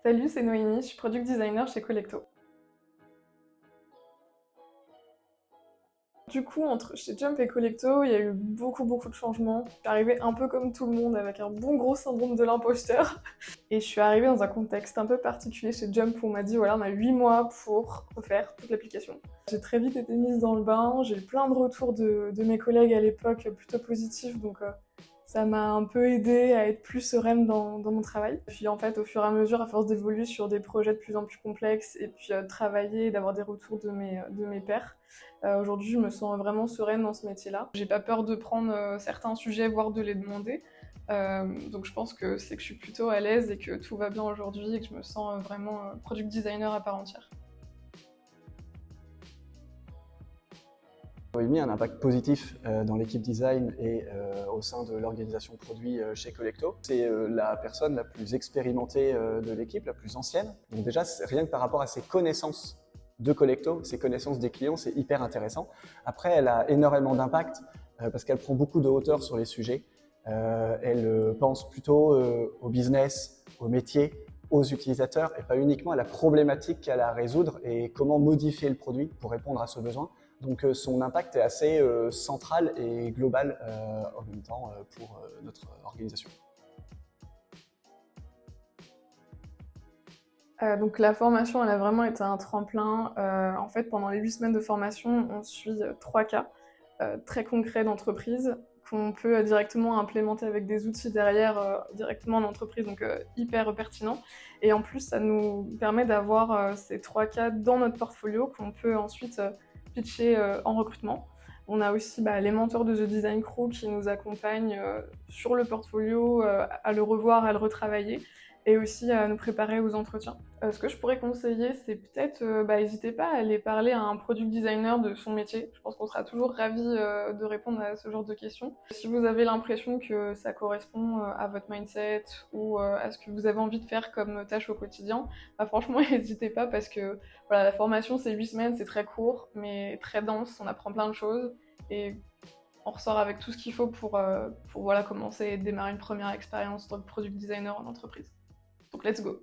Salut, c'est Noémie, je suis product designer chez Collecto. Du coup, entre chez Jump et Collecto, il y a eu beaucoup de changements. Je suis arrivée un peu comme tout le monde avec un bon gros syndrome de l'imposteur. Et je suis arrivée dans un contexte un peu particulier chez Jump où on m'a dit voilà, on a 8 mois pour refaire toute l'application. J'ai très vite été mise dans le bain, j'ai eu plein de retours de mes collègues à l'époque plutôt positifs, donc ça m'a un peu aidée à être plus sereine dans mon travail. Puis en fait, au fur et à mesure, à force d'évoluer sur des projets de plus en plus complexes et puis travailler et d'avoir des retours de mes pairs, aujourd'hui, je me sens vraiment sereine dans ce métier-là. J'ai pas peur de prendre certains sujets, voire de les demander. Donc je pense que c'est que je suis plutôt à l'aise et que tout va bien aujourd'hui et que je me sens vraiment product designer à part entière. Noémie a un impact positif dans l'équipe design et au sein de l'organisation produit chez Collecto. C'est la personne la plus expérimentée de l'équipe, la plus ancienne. Donc déjà, rien que par rapport à ses connaissances de Collecto, ses connaissances des clients, c'est hyper intéressant. Après, elle a énormément d'impact parce qu'elle prend beaucoup de hauteur sur les sujets. Elle pense plutôt au business, au métier, aux utilisateurs et pas uniquement à la problématique qu'elle a à résoudre et comment modifier le produit pour répondre à ce besoin. Donc son impact est assez central et global en même temps pour notre organisation. Donc la formation, elle a vraiment été un tremplin. En fait, pendant les 8 semaines de formation, on suit 3 cas très concrets d'entreprise qu'on peut directement implémenter avec des outils derrière directement en entreprise, donc hyper pertinent. Et en plus, ça nous permet d'avoir ces 3 cas dans notre portfolio qu'on peut ensuite pitcher en recrutement. On a aussi les mentors de The Design Crew qui nous accompagnent sur le portfolio, à le revoir, à le retravailler, et aussi à nous préparer aux entretiens. Ce que je pourrais conseiller, c'est peut-être, n'hésitez pas à aller parler à un product designer de son métier. Je pense qu'on sera toujours ravis de répondre à ce genre de questions. Si vous avez l'impression que ça correspond à votre mindset ou à ce que vous avez envie de faire comme tâche au quotidien, franchement, n'hésitez pas parce que voilà, la formation, c'est 8 semaines, c'est très court, mais très dense, on apprend plein de choses et on ressort avec tout ce qu'il faut pour voilà, commencer et démarrer une première expérience en tant que product designer en entreprise. Donc let's go!